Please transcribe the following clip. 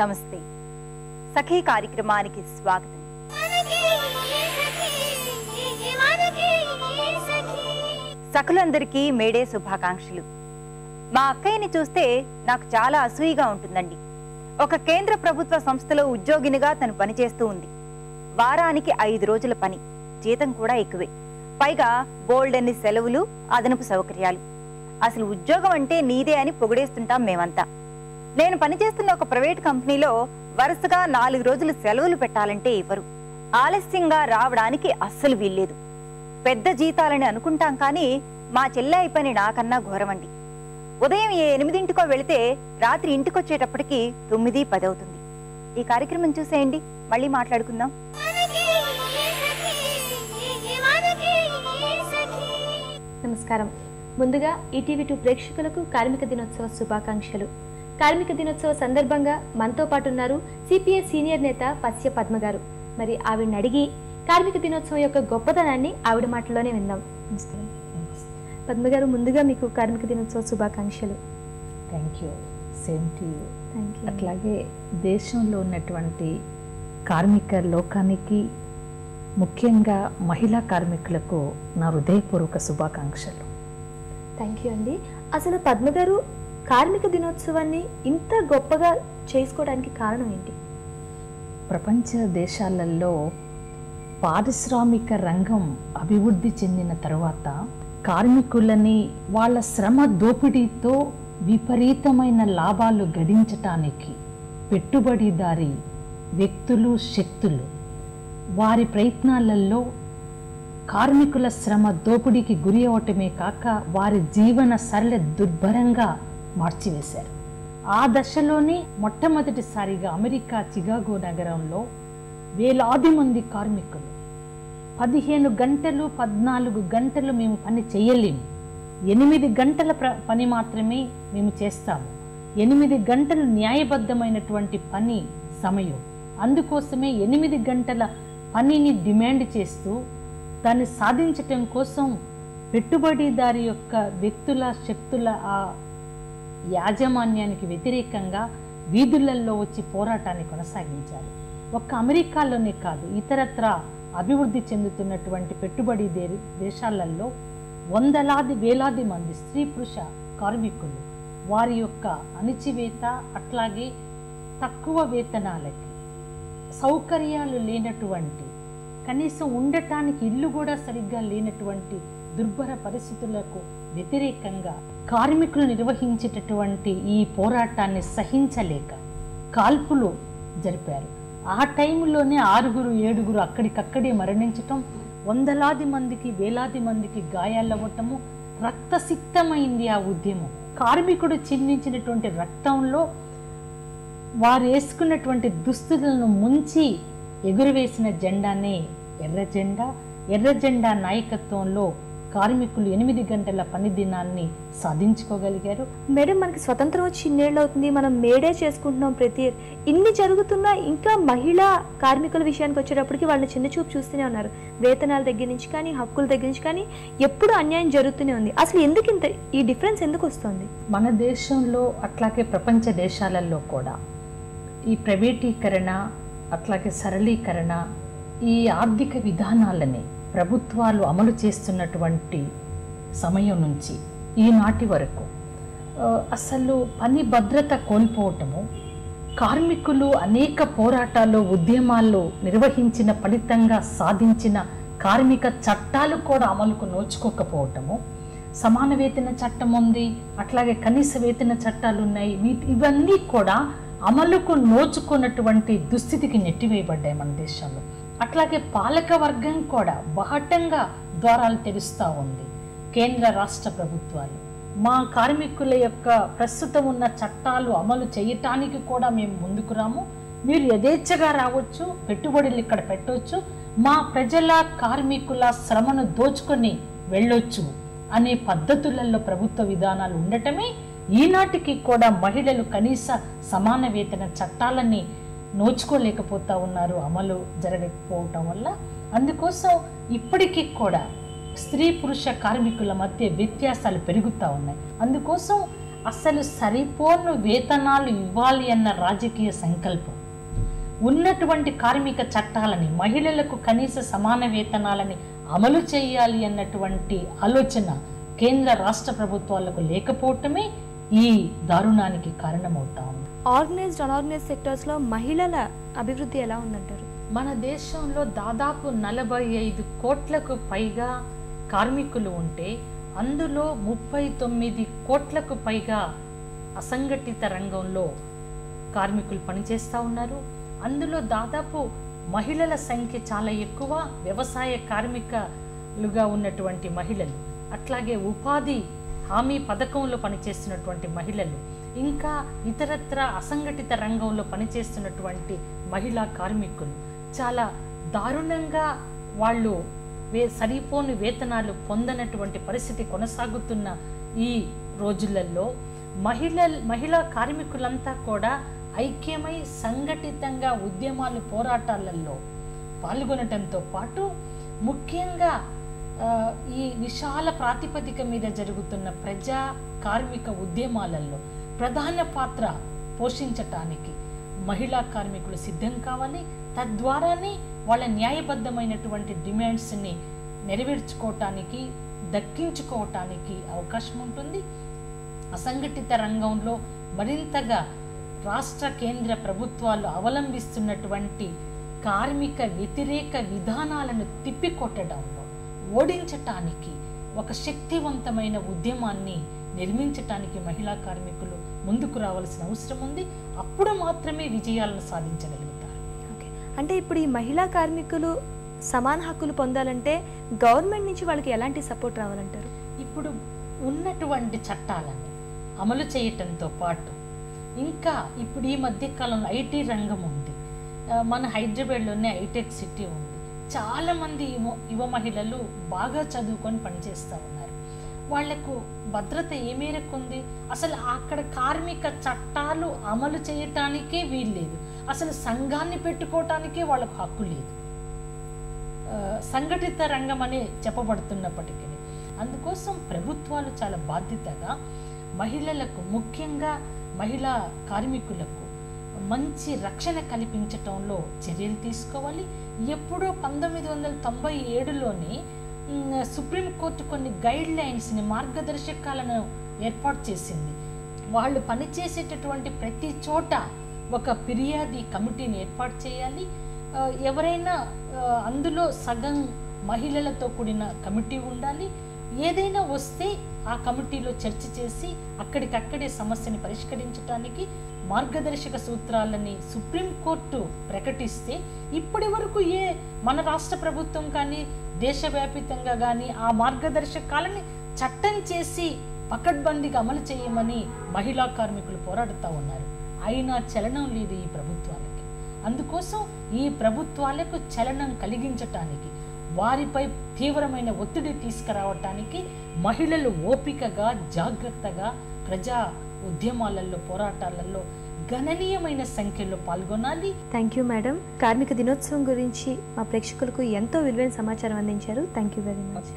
నమస్తే. సఖీ కార్యక్రమానికి స్వాగతం. సఖులందరికీ మేడే శుభాకాంక్షలు. మా అక్కయ్యని చూస్తే నాకు చాలా అసూయగా ఉంటుందండి. ఒక కేంద్ర ప్రభుత్వ సంస్థలో ఉద్యోగినిగా తను పనిచేస్తూ ఉంది. వారానికి 5 రోజుల పని, జీతం కూడా ఎక్కువే. పైగా బోల్డన్ని సెలవులు, అదనపు సౌకర్యాలు. అసలు ఉద్యోగం అంటే నీదే అని పొగిడేస్తుంటాం మేమంతా. నేను పనిచేస్తున్న ఒక ప్రైవేట్ కంపెనీలో వరుసగా 4 రోజులు సెలవులు పెట్టాలంటే ఇవ్వరు. ఆలస్యంగా రావడానికి అస్సలు వీల్లేదు. పెద్ద జీతాలని అనుకుంటాం కానీ మా చెల్లాయి పని నాకన్నా ఘోరమండి. ఉదయం 8 వెళితే రాత్రి ఇంటికొచ్చేటప్పటికి 9-10 అవుతుంది. ఈ కార్యక్రమం చూసేయండి, మళ్ళీ మాట్లాడుకుందాం. నమస్కారం. ముందుగా ఈటీవీ2 ప్రేక్షకులకు కార్మిక దినోత్సవ శుభాకాంక్షలు. కార్మిక దినోత్సవ సందర్భంగా మనతో పాటు ఉన్నారు సిపిఐ సీనియర్ నేత పస్య పద్మ గారు. మరి ఆవిడని అడిగి కార్మిక దినోత్సవం యొక్క గొప్పతనాన్ని ఆవిడ మాటల్లోనే విందాం. నమస్కారం పద్మ గారు, ముందుగా మీకు కార్మిక దినోత్సవ శుభాకాంక్షలు. Thank you. Same to you. Thank you. అట్లాగే దేశంలో ఉన్నటువంటి కార్మిక లోకానికి, ముఖ్యంగా మహిళా కార్మికులకు నా హృదయపూర్వక శుభాకాంక్షలు. థ్యాంక్ యూ అండి. అసలు పద్మ గారు, కార్మిక దినోత్సవాన్ని ఇంత గొప్పగా చేసుకోవడానికి కారణం ఏంటి? ప్రపంచ దేశాలలో పారిశ్రామిక రంగం అభివృద్ధి చెందిన తర్వాత కార్మికులని వాళ్ళ శ్రమ దోపిడీతో విపరీతమైన లాభాలు గడించటానికి పెట్టుబడిదారి వ్యక్తులు, శక్తులు వారి ప్రయత్నాలలో కార్మికుల శ్రమ దోపిడీకి గురి అవటమే కాక వారి జీవన సరళ దుర్భరంగా మార్చివేశారు. ఆ దశలోనే మొట్టమొదటిసారిగా అమెరికా చికాగో నగరంలో వేలాది మంది కార్మికులు 15 గంటలు 14 గంటలు మేము పని చేయలేము, 8 గంటల పని మాత్రమే మేము చేస్తాము, 8 గంటలు న్యాయబద్ధమైనటువంటి పని సమయం, అందుకోసమే 8 గంటల పనిని డిమాండ్ చేస్తూ దాన్ని సాధించటం కోసం పెట్టుబడిదారి యొక్క వ్యక్తుల, శక్తుల ఆ యాజమాన్యానికి వ్యతిరేకంగా వీధులలో వచ్చి పోరాటాన్ని కొనసాగించారు. ఒక్క అమెరికాలోనే కాదు, ఇతరత్ర అభివృద్ధి చెందుతున్నటువంటి పెట్టుబడి దేశాలలో వందలాది వేలాది మంది స్త్రీ పురుష కార్మికులు వారి యొక్క అణిచివేత, అట్లాగే తక్కువ వేతనాలకి, సౌకర్యాలు లేనటువంటి, కనీసం ఉండటానికి ఇల్లు కూడా సరిగ్గా లేనటువంటి దుర్భర పరిస్థితులకు వ్యతిరేకంగా కార్మికులు నిర్వహించేటటువంటి ఈ పోరాటాన్ని సహించలేక కాల్పులు జరిపారు. ఆ టైంలోనే 6-7 అక్కడికక్కడే మరణించటం, వందలాది మందికి, వేలాది మందికి గాయాలవ్వటము, రక్తసిక్తమైంది ఆ ఉద్యమం. కార్మికుడు చిందించినటువంటి రక్తంలో వారు వేసుకున్నటువంటి దుస్తులను ముంచి ఎగురవేసిన జెండానే ఎర్ర జెండా. ఎర్ర జెండా నాయకత్వంలో కార్మికులు 8 గంటల పని దినాన్ని సాధించుకోగలిగారు. మేడం, మనకి స్వతంత్రం వచ్చి ఇన్నేళ్ళు అవుతుంది, మనం మేడే చేసుకుంటున్నాం ప్రతి ఇన్ని జరుగుతున్నా ఇంకా మహిళా కార్మికుల విషయానికి వచ్చేటప్పటికి వాళ్ళని చిన్న చూపు చూస్తూనే ఉన్నారు. వేతనాల దగ్గర నుంచి కానీ, హక్కుల దగ్గర నుంచి కానీ ఎప్పుడు అన్యాయం జరుగుతూనే ఉంది. అసలు ఎందుకు ఇంత ఈ డిఫరెన్స్ ఎందుకు వస్తుంది? మన దేశంలో అట్లాగే ప్రపంచ దేశాలలో కూడా ఈ ప్రైవేటీకరణ, అట్లాగే సరళీకరణ, ఈ ఆర్థిక విధానాలని ప్రభుత్వాలు అమలు చేస్తున్నటువంటి సమయం నుంచి ఈనాటి వరకు అసలు పని భద్రత కోల్పోవటము, కార్మికులు అనేక పోరాటాలు, ఉద్యమాల్లో నిర్వహించిన ఫలితంగా సాధించిన కార్మిక చట్టాలు కూడా అమలుకు నోచుకోకపోవటము, సమాన వేతన చట్టం ఉంది, అట్లాగే కనీస వేతన చట్టాలు ఉన్నాయి, ఇవన్నీ కూడా అమలుకు నోచుకున్నటువంటి దుస్థితికి నెట్టివేయబడ్డాయి మన దేశంలో. అట్లాగే పాలక వర్గం కూడా బాహటంగా ద్వారాలు తెరుస్తూ ఉంది. కేంద్ర రాష్ట్ర ప్రభుత్వాలు మా కార్మికుల యొక్క ప్రస్తుతం ఉన్న చట్టాలు అమలు చేయటానికి కూడా మేము ముందుకు రాము, మీరు యథేచ్ఛగా రావచ్చు, పెట్టుబడులు ఇక్కడ పెట్టవచ్చు, మా ప్రజల కార్మికుల శ్రమను దోచుకొని వెళ్ళొచ్చు అనే పద్ధతులలో ప్రభుత్వ విధానాలు ఉండటమే ఈనాటికి కూడా మహిళలు కనీస సమాన వేతన చట్టాలని నోచుకోలేకపోతూ ఉన్నారు, అమలు జరగకపోవటం వల్ల. అందుకోసం ఇప్పటికీ కూడా స్త్రీ పురుష కార్మికుల మధ్య వ్యత్యాసాలు పెరుగుతూ ఉన్నాయి. అందుకోసం అసలు సరిపోను వేతనాలు ఇవ్వాలి అన్న రాజకీయ సంకల్పం, ఉన్నటువంటి కార్మిక చట్టాలని, మహిళలకు కనీస సమాన వేతనాలని అమలు చేయాలి అన్నటువంటి ఆలోచన కేంద్ర రాష్ట్ర ప్రభుత్వాలకు లేకపోవటమే ఈ దారుణానికి కారణమవుతా ఉంది. ఆర్గనైజ్డ్ అన్ఆర్గనైజ్డ్ సెక్టర్స్లో మహిళల అభివృద్ధి ఎలా ఉందంటారు? మన దేశంలో దాదాపు 45 కోట్లకు పైగా కార్మికులు ఉంటే అందులో 39 కోట్లకు పైగా అసంఘటిత రంగంలో కార్మికులు పనిచేస్తూ ఉన్నారు. అందులో దాదాపు మహిళల సంఖ్య చాలా ఎక్కువ. వ్యవసాయ కార్మికులుగా ఉన్నటువంటి మహిళలు, అట్లాగే ఉపాధి హామీ పథకంలో పనిచేస్తున్నటువంటి మహిళలు, ఇంకా ఇతరత్ర అసంఘటిత రంగంలో పనిచేస్తున్నటువంటి మహిళా కార్మికులు చాలా దారుణంగా వాళ్ళు సరిపోని వేతనాలు పొందనటువంటి పరిస్థితి కొనసాగుతున్న ఈ రోజులలో మహిళా కార్మికులంతా కూడా ఐక్యమై సంఘటితంగా ఉద్యమాలు, పోరాటాలలో పాల్గొనటంతో పాటు ముఖ్యంగా ఈ విశాల ప్రాతిపదిక మీద జరుగుతున్న ప్రజా కార్మిక ఉద్యమాలలో ప్రధాన పాత్ర పోషించటానికి మహిళా కార్మికులు సిద్ధం కావాలి. తద్వారానే వాళ్ళ న్యాయబద్ధమైనటువంటి డిమాండ్స్ని నెరవేర్చుకోవటానికి, దక్కించుకోవటానికి అవకాశం ఉంటుంది. అసంఘటిత రంగంలో మరింతగా రాష్ట్ర కేంద్ర ప్రభుత్వాలు అవలంబిస్తున్నటువంటి కార్మిక వ్యతిరేక విధానాలను తిప్పికొట్టడంలో, ఓడించటానికి ఒక శక్తివంతమైన ఉద్యమాన్ని నిర్మించటానికి మహిళా కార్మికులు ముందుకు రావాల్సిన అవసరం ఉంది. అప్పుడు మాత్రమే విజయాలను సాధించగలుగుతారు. ఓకే, అంటే ఇప్పుడు ఈ మహిళా కార్మికులు సమాన హక్కులు పొందాలంటే గవర్నమెంట్ నుంచి వాళ్ళకి ఎలాంటి సపోర్ట్ రావాలంటారు? ఇప్పుడు ఉన్నటువంటి చట్టాలని అమలు చేయటంతో పాటు ఇంకా ఇప్పుడు ఈ మధ్య కాలంలో ఐటీ రంగం ఉంది. మన హైదరాబాద్లోనే హైటెక్ సిటీ ఉంది. చాలామంది యువ మహిళలు బాగా చదువుకొని పనిచేస్తూ ఉన్నారు. వాళ్లకు భద్రత ఏ మేరకు ఉంది? అసలు అక్కడ కార్మిక చట్టాలు అమలు చేయటానికే వీల్లేదు. అసలు సంఘాన్ని పెట్టుకోవటానికే వాళ్ళకు హక్కు లేదు. సంఘటిత రంగం అనే చెప్పబడుతున్నప్పటికీ అందుకోసం ప్రభుత్వాలు చాలా బాధ్యతగా మహిళలకు, ముఖ్యంగా మహిళా కార్మికులకు మంచి రక్షణ కల్పించటంలో చర్యలు తీసుకోవాలి. ఎప్పుడో 1997లోనే సుప్రీంకోర్టు కొన్ని గైడ్ లైన్స్ని, మార్గదర్శకాలను ఏర్పాటు చేసింది. వాళ్ళు పనిచేసేటటువంటి ప్రతి చోట ఒక ఫిర్యాదు కమిటీని ఏర్పాటు చేయాలి. ఎవరైనా అందులో సగం మహిళలతో కూడిన కమిటీ ఉండాలి. ఏదైనా వస్తే ఆ కమిటీలో చర్చ చేసి అక్కడికక్కడే సమస్యని పరిష్కరించడానికి మార్గదర్శక సూత్రాలని సుప్రీంకోర్టు ప్రకటిస్తే ఇప్పటి వరకు మన రాష్ట్ర ప్రభుత్వం కానీ దేశవ్యాపితంగా కానీ ఆ మార్గదర్శకాలని చట్టం చేసి పకడ్బందీగా అమలు చేయమని మహిళా కార్మికులు పోరాడుతూ ఉన్నారు. అయినా చలనం లేదు ఈ ప్రభుత్వాలకి. అందుకోసం ఈ ప్రభుత్వాలకు చలనం కలిగించటానికి, వారిపై తీవ్రమైన ఒత్తిడి తీసుకురావటానికి మహిళలు ఓపికగా, జాగ్రత్తగా ప్రజా ఉద్యమాలలో, పోరాటాలలో గణనీయమైన సంఖ్యలో పాల్గొనాలి. Thank you madam. కార్మిక దినోత్సవం గురించి మా ప్రేక్షకులకు ఎంతో విలువైన సమాచారం అందించారు. Thank you very much.